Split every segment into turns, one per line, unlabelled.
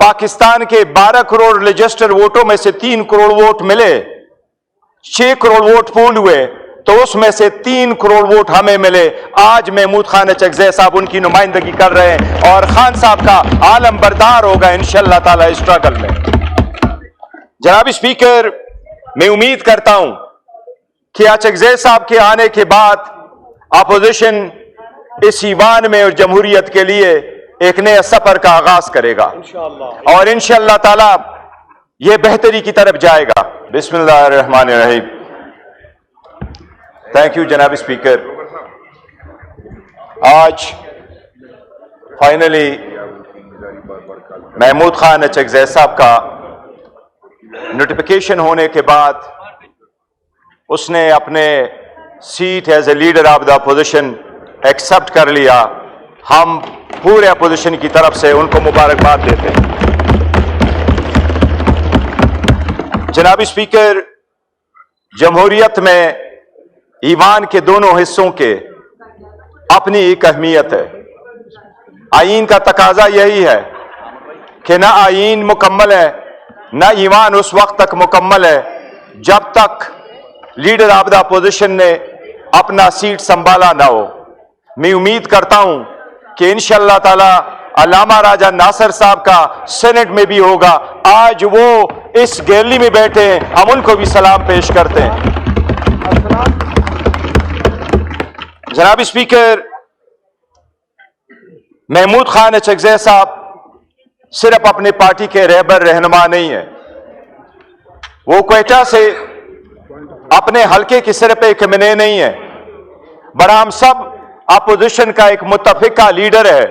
पाकिस्तान के 12 करोड़ रजिस्टर वोटों में से 3 करोड़ वोट मिले, 6 करोड़ वोट पूल हुए, तो उसमें से 3 करोड़ वोट हमें मिले। आज महमूद खान चकज़ई साहब उनकी नुमाइंदगी कर रहे हैं और खान साहब का आलम बरदार होगा इंशाअल्लाह ताला इस स्ट्रगल में। जनाब स्पीकर, मैं उम्मीद करता हूं कि चकज़ई साहब के आने के बाद अपोजिशन इस ईवान में और जमहूरियत के लिए एक नए सफर का आगाज करेगा और इंशाअल्लाह ताला ये बेहतरी की तरफ जाएगा। बिस्मिल्लाहिर्रहमानिर्रहीम। थैंक यू जनाब स्पीकर। आज फाइनली महमूद खान चकज़ई साहब का नोटिफिकेशन होने के बाद उसने अपने seat as a leader of the opposition accept कर लिया। हम पूरे अपोजिशन की तरफ से उनको मुबारकबाद देते हैं। जनाब स्पीकर, जमहूरियत में ईवान के दोनों हिस्सों के अपनी एक अहमियत है। आईन का तकाजा यही है कि ना आईन मुकम्मल है, ना ईवान उस वक्त तक मुकम्मल है जब तक लीडर ऑफ द अपोजिशन ने अपना सीट संभाला ना हो। मैं उम्मीद करता हूं कि इंशाअल्लाह ताला अल्लामा राजा नासिर साहब का सेनेट में भी होगा। आज वो इस गैलरी में बैठे हैं, हम उनको भी सलाम पेश करते हैं। जनाब स्पीकर, महमूद खान चकज़ई साहब सिर्फ अपने पार्टी के रहबर रहनुमा नहीं है, वो क्वेटा से अपने हल्के की सिर्फ एक एमएनए नहीं है, बड़ा हम सब अपोजिशन का एक मुत्तफिका लीडर है।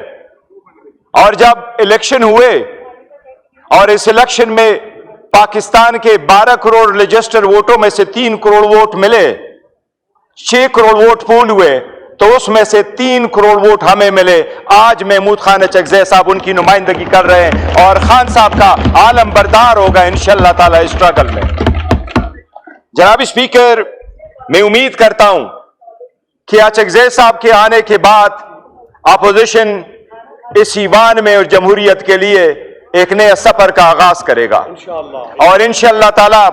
और जब इलेक्शन हुए और इस इलेक्शन में पाकिस्तान के 12 करोड़ रजिस्टर वोटों में से 3 करोड़ वोट मिले, 6 करोड़ वोट पूल हुए, तो उसमें से 3 करोड़ वोट हमें मिले। आज महमूद खान चकज़ई साहब उनकी नुमाइंदगी कर रहे हैं और खान साहब का आलम बरदार होगा इंशाअल्लाह ताला इस स्ट्रगल में। जनाब स्पीकर, मैं उम्मीद करता हूं कि चकज़ई साहब के आने के बाद अपोजिशन इस ईवान में और जमहूरियत के लिए एक नए सफर का आगाज करेगा और इंशाअल्लाह ताला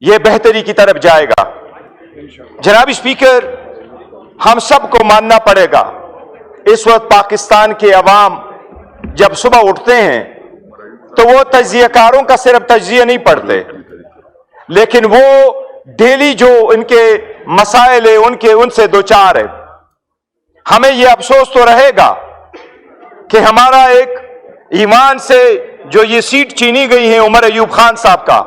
यह बेहतरी की तरफ जाएगा। जनाब स्पीकर, हम सबको मानना पड़ेगा, इस वक्त पाकिस्तान के अवाम जब सुबह उठते हैं तो वो तज्जियाकारों का सिर्फ तज्जिया नहीं पढ़ते, लेकिन वो डेली जो इनके मसाइल है उनसे दो चार है। हमें यह अफसोस तो रहेगा कि हमारा एक ईमान से जो ये सीट छीनी गई है उमर अयूब खान साहब का,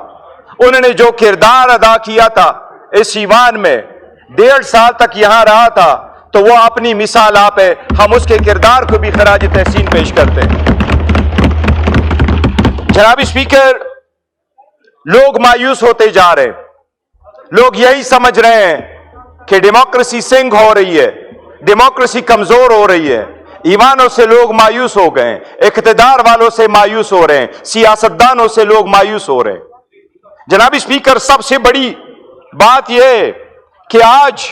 उन्होंने जो किरदार अदा किया था इस ईवान में, 1.5 साल तक यहां रहा था, तो वो अपनी मिसाल आप है। हम उसके किरदार को भी खराज तहसीन पेश करते हैं। जनाब स्पीकर, लोग मायूस होते जा रहे हैं, लोग यही समझ रहे हैं कि डेमोक्रेसी सिंग हो रही है, डेमोक्रेसी कमजोर हो रही है। ईवानों से लोग मायूस हो गए, इख्तिदार वालों से मायूस हो रहे हैं, सियासतदानों से लोग मायूस हो रहे हैं। जनाब स्पीकर, सबसे बड़ी बात यह है कि आज,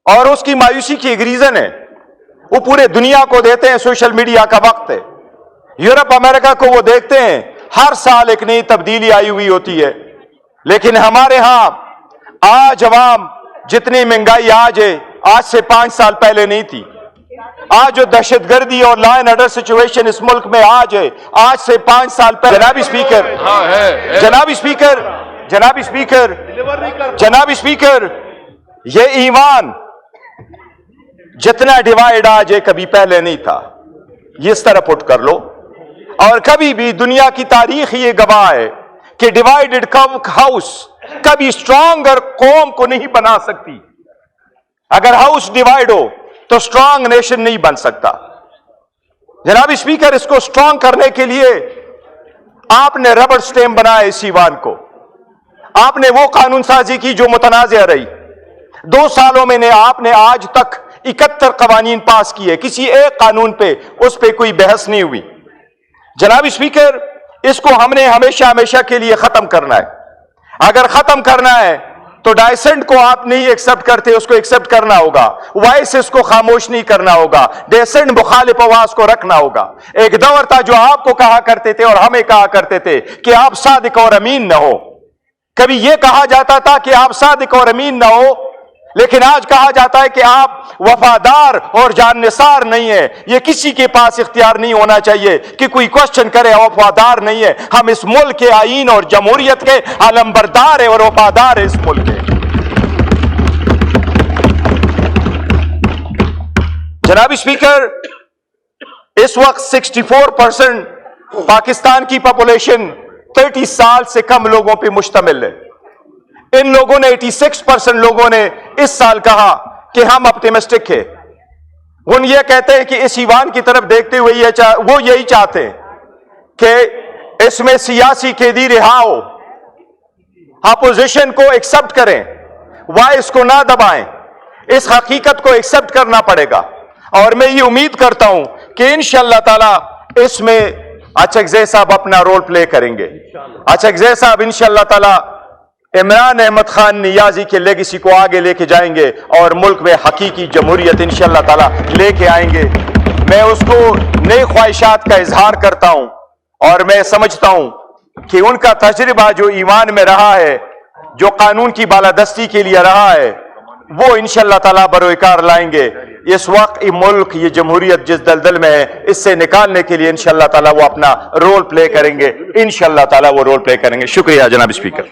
और उसकी मायूसी की एक रीजन है, वो पूरे दुनिया को देते हैं सोशल मीडिया का वक्त है। यूरोप अमेरिका को वो देखते हैं, हर साल एक नई तब्दीली आई हुई होती है, लेकिन हमारे यहां आज अवाम जितनी महंगाई आज है, आज से 5 साल पहले नहीं थी। आज जो दहशतगर्दी और लॉ एंड ऑर्डर सिचुएशन इस मुल्क में आज है, आज से 5 साल पहले। जनाब स्पीकर, ये ईवान जितना डिवाइड आज है कभी पहले नहीं था, ये इस तरह पुट कर लो। और कभी भी दुनिया की तारीख ये गवाह है कि डिवाइडेड हाउस कभी स्ट्रांगर कौम को नहीं बना सकती। अगर हाउस डिवाइड हो तो स्ट्रांग नेशन नहीं बन सकता। जनाब स्पीकर, इसको स्ट्रांग करने के लिए आपने रबड़ स्टैम्प बनाया इस ईवान को, आपने वो कानून साजी की जो मुतनाज़िया रही। 2 सालों में आपने आज तक 71 कवानीन पास किए, किसी एक कानून पे उस पे कोई बहस नहीं हुई। जनाब स्पीकर, इसको हमने हमेशा हमेशा के लिए खत्म करना है। अगर खत्म करना है تو ڈائسنٹ کو آپ نہیں ایکسپٹ کرتے، اس کو ایکسپٹ کرنا ہوگا، وائسز کو خاموش نہیں کرنا ہوگا، ڈیسنٹ مخالف آواز کو رکھنا ہوگا۔ ایک دور تھا جو آپ کو کہا کرتے تھے اور ہمیں کہا کرتے تھے کہ آپ صادق اور امین نہ ہو، کبھی یہ کہا جاتا تھا کہ آپ صادق اور امین نہ ہو، لیکن آج کہا جاتا ہے کہ آپ وفادار اور جان نثار نہیں ہیں۔ یہ کسی کے پاس اختیار نہیں ہونا چاہیے کہ کوئی کوشچن کرے وفادار نہیں ہے۔ ہم اس ملک کے آئین اور جمہوریت کے علمبردار ہیں اور وفادار ہیں اس ملک کے۔ جناب اسپیکر، اس وقت 64% پاکستان کی پاپولیشن 30 سال سے کم لوگوں پہ مشتمل ہے۔ ان لوگوں نے 86% لوگوں نے اس سال کہا کہ ہم اپٹیمسٹک ہیں۔ وہ یہ کہتے ہیں کہ اس ایوان کی طرف دیکھتے ہوئے وہ یہی چاہتے ہیں کہ اس میں سیاسی قیدی رہا ہو، اپوزیشن کو ایکسپٹ کریں، وائس کو نہ دبائیں، اس حقیقت کو ایکسپٹ کرنا پڑے گا۔ اور میں یہ امید کرتا ہوں کہ انشاءاللہ تعالی اس میں اچھگزے صاحب اپنا رول پلے کریں گے۔ اچھگزے صاحب انشاءاللہ تعالی عمران احمد خان نیازی کے لیگیسی کو آگے لے کے جائیں گے اور ملک میں حقیقی جمہوریت انشاءاللہ تعالی لے کے آئیں گے۔ میں اس کو نئے خواہشات کا اظہار کرتا ہوں اور میں سمجھتا ہوں کہ ان کا تجربہ جو ایوان میں رہا ہے، جو قانون کی بالادستی کے لیے رہا ہے، وہ انشاءاللہ تعالی بروئکار لائیں گے۔ اس وقت یہ ملک، یہ جمہوریت جس دلدل میں ہے، اس سے نکالنے کے لیے انشاءاللہ تعالی وہ اپنا رول پلے کریں گے، انشاءاللہ تعالی وہ رول پلے کریں گے۔ شکریہ جناب اسپیکر۔